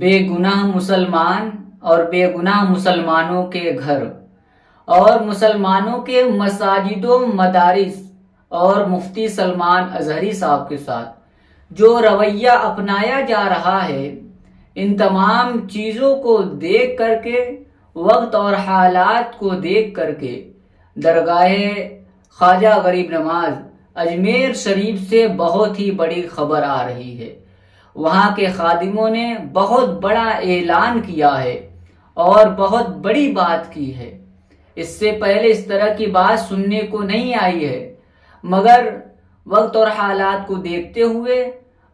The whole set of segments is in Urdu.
بے گناہ مسلمان اور بے گناہ مسلمانوں کے گھر اور مسلمانوں کے مساجد و مدارس اور مفتی سلمان اظہری صاحب کے ساتھ جو رویہ اپنایا جا رہا ہے، ان تمام چیزوں کو دیکھ کر کے، وقت اور حالات کو دیکھ کر کے درگاہ خواجہ غریب نواز اجمیر شریف سے بہت ہی بڑی خبر آ رہی ہے۔ وہاں کے خادموں نے بہت بڑا اعلان کیا ہے اور بہت بڑی بات کی ہے۔ اس سے پہلے اس طرح کی بات سننے کو نہیں آئی ہے، مگر وقت اور حالات کو دیکھتے ہوئے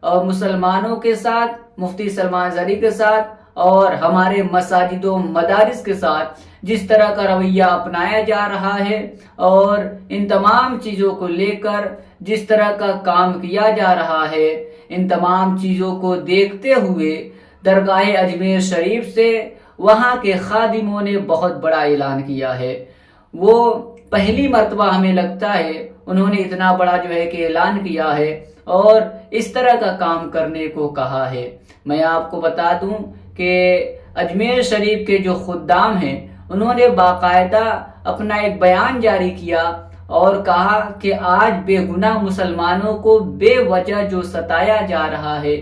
اور مسلمانوں کے ساتھ، مفتی سلمان اظہری کے ساتھ اور ہمارے مساجد و مدارس کے ساتھ جس طرح کا رویہ اپنایا جا رہا ہے اور ان تمام چیزوں کو لے کر جس طرح کا کام کیا جا رہا ہے، ان تمام چیزوں کو دیکھتے ہوئے درگاہ اجمیر شریف سے وہاں کے خادموں نے بہت بڑا اعلان کیا ہے۔ وہ پہلی مرتبہ ہمیں لگتا ہے انہوں نے اتنا بڑا کہ اعلان کیا ہے اور اس طرح کا کام کرنے کو کہا ہے۔ میں آپ کو بتا دوں کہ اجمیر شریف کے جو خدام ہیں، انہوں نے باقاعدہ اپنا ایک بیان جاری کیا اور کہا کہ آج بے گناہ مسلمانوں کو بے وجہ جو ستایا جا رہا ہے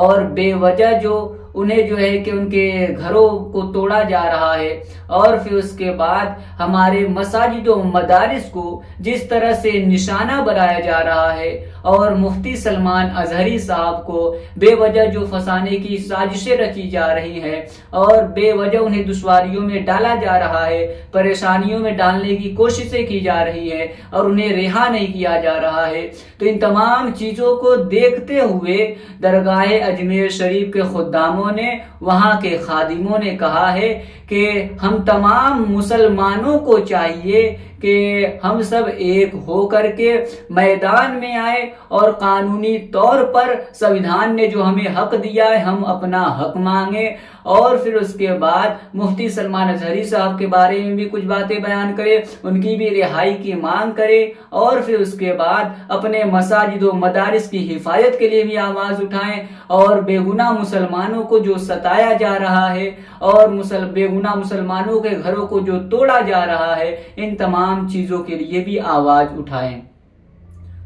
اور بے وجہ جو انہیں کہ ان کے گھروں کو توڑا جا رہا ہے، اور پھر اس کے بعد ہمارے مساجد و مدارس کو جس طرح سے نشانہ بنایا جا رہا ہے اور مفتی سلمان اظہری صاحب کو بے وجہ جو پھنسانے کی سازشیں رچی جا رہی ہیں اور بے وجہ انہیں دشواریوں میں ڈالا جا رہا ہے، پریشانیوں میں ڈالنے کی کوششیں کی جا رہی ہیں اور انہیں رہا نہیں کیا جا رہا ہے، تو ان تمام چیزوں کو دیکھتے ہوئے درگاہ اجمیر شریف کے خداموں نے، وہاں کے خادموں نے کہا ہے کہ ہم تمام مسلمانوں کو چاہیے کہ ہم سب ایک ہو کر کے میدان میں آئے اور قانونی طور پر سنویدھان نے جو ہمیں حق دیا ہے ہم اپنا حق مانگیں، اور پھر اس کے بعد مفتی سلمان اظہری صاحب کے بارے میں بھی کچھ باتیں بیان کرے، ان کی بھی رہائی کی مانگ کرے، اور پھر اس کے بعد اپنے مساجد و مدارس کی حفاظت کے لیے بھی آواز اٹھائیں، اور بے گناہ مسلمانوں کو جو ستایا جا رہا ہے اور بے گناہ مسلمانوں کے گھروں کو جو توڑا جا رہا ہے، ان تمام چیزوں کے لیے بھی آواز اٹھائیں۔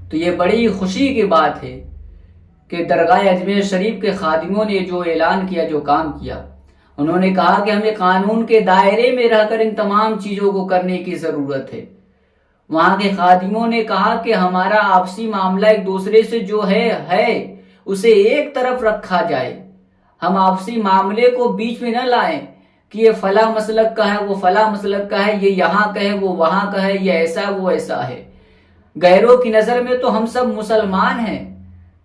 تو یہ بڑی خوشی کی بات ہے کہ درگاہ اجمیر شریف کے خادموں نے جو اعلان کیا، جو کام کیا، انہوں نے کہا کہ ہمیں قانون کے دائرے میں رہ کر ان تمام چیزوں کو کرنے کی ضرورت ہے۔ وہاں کے خادموں نے کہا کہ ہمارا آپسی معاملہ ایک دوسرے سے جو ہے اسے ایک طرف رکھا جائے، ہم آپسی معاملے کو بیچ میں نہ لائیں کہ یہ فلاں مسلک کا ہے، وہ فلاں مسلک کا ہے، یہ یہاں کا ہے، وہ وہاں کا ہے، یہ ایسا وہ ایسا ہے۔ غیروں کی نظر میں تو ہم سب مسلمان ہیں،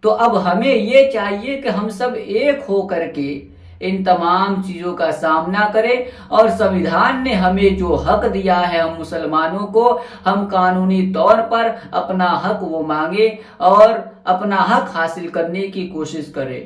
تو اب ہمیں یہ چاہیے کہ ہم سب ایک ہو کر کے ان تمام چیزوں کا سامنا کریں، اور سنویدھان نے ہمیں جو حق دیا ہے ہم مسلمانوں کو، ہم قانونی طور پر اپنا حق وہ مانگیں اور اپنا حق حاصل کرنے کی کوشش کریں۔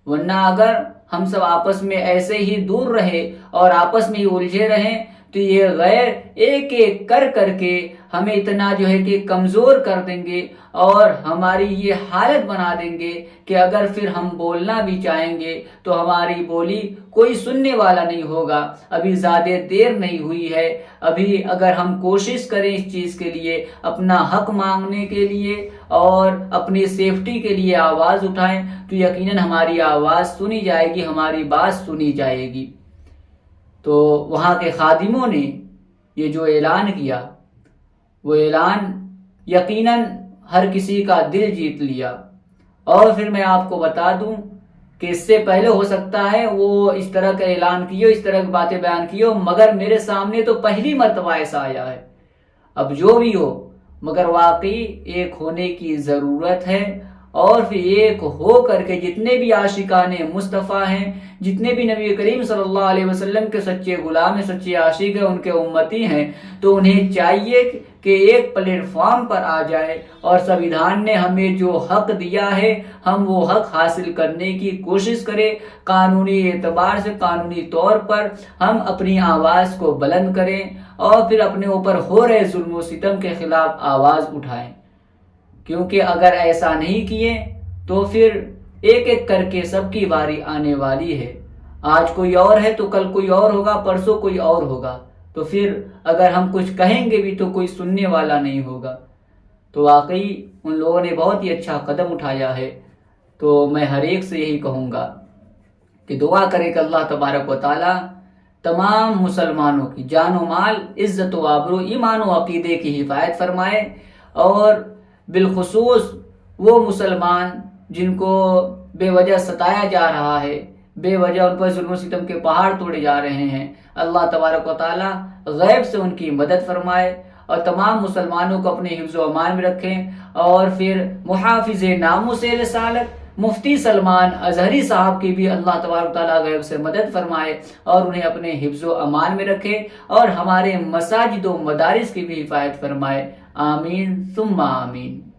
ورنہ اگر ہم سب آپس میں ایسے ہی دور رہے اور آپس میں ہی الجھے رہیں تو یہ غیر ایک ایک کر کے ہمیں اتنا کہ کمزور کر دیں گے اور ہماری یہ حالت بنا دیں گے کہ اگر پھر ہم بولنا بھی چاہیں گے تو ہماری بولی کوئی سننے والا نہیں ہوگا۔ ابھی زیادہ دیر نہیں ہوئی ہے، ابھی اگر ہم کوشش کریں اس چیز کے لیے، اپنا حق مانگنے کے لیے اور اپنی سیفٹی کے لیے آواز اٹھائیں، تو یقیناً ہماری آواز سنی جائے گی، ہماری بات سنی جائے گی۔ تو وہاں کے خادموں نے یہ جو اعلان کیا، وہ اعلان یقیناً ہر کسی کا دل جیت لیا۔ اور پھر میں آپ کو بتا دوں کہ اس سے پہلے ہو سکتا ہے وہ اس طرح کا اعلان کیے، اس طرح کی باتیں بیان کیے، مگر میرے سامنے تو پہلی مرتبہ ایسا آیا ہے۔ اب جو بھی ہو، مگر واقعی ایک ہونے کی ضرورت ہے، اور پھر ایک ہو کر کے جتنے بھی عاشقان مصطفیٰ ہیں، جتنے بھی نبی کریم صلی اللہ علیہ وسلم کے سچے غلام ہیں، سچے عاشق ہیں، ان کے امتی ہیں، تو انہیں چاہیے کہ ایک پلیٹ فارم پر آ جائے اور سنویدھان نے ہمیں جو حق دیا ہے ہم وہ حق حاصل کرنے کی کوشش کریں، قانونی اعتبار سے، قانونی طور پر ہم اپنی آواز کو بلند کریں اور پھر اپنے اوپر ہو رہے ظلم و ستم کے خلاف آواز اٹھائیں۔ کیونکہ اگر ایسا نہیں کیے تو پھر ایک ایک کر کے سب کی باری آنے والی ہے۔ آج کوئی اور ہے تو کل کوئی اور ہوگا، پرسوں کوئی اور ہوگا، تو پھر اگر ہم کچھ کہیں گے بھی تو کوئی سننے والا نہیں ہوگا۔ تو واقعی ان لوگوں نے بہت ہی اچھا قدم اٹھایا ہے۔ تو میں ہر ایک سے یہی کہوں گا کہ دعا کرے کہ اللہ تبارک و تعالی تمام مسلمانوں کی جان و مال، عزت و آبرو، ایمان و عقیدے کی حفاظت فرمائے، اور بالخصوص وہ مسلمان جن کو بے وجہ ستایا جا رہا ہے، بے وجہ ان پر ظلم و ستم کے پہاڑ توڑے جا رہے ہیں، اللہ تبارک و تعالی غیب سے ان کی مدد فرمائے اور تمام مسلمانوں کو اپنے حفظ و امان میں رکھیں۔ اور پھر محافظ ناموس رسالت مفتی سلمان اظہری صاحب کی بھی اللہ تبارک و تعالیٰ غیب سے مدد فرمائے اور انہیں اپنے حفظ و امان میں رکھے، اور ہمارے مساجد و مدارس کی بھی حفاظت فرمائے۔ آمین ثم آمین۔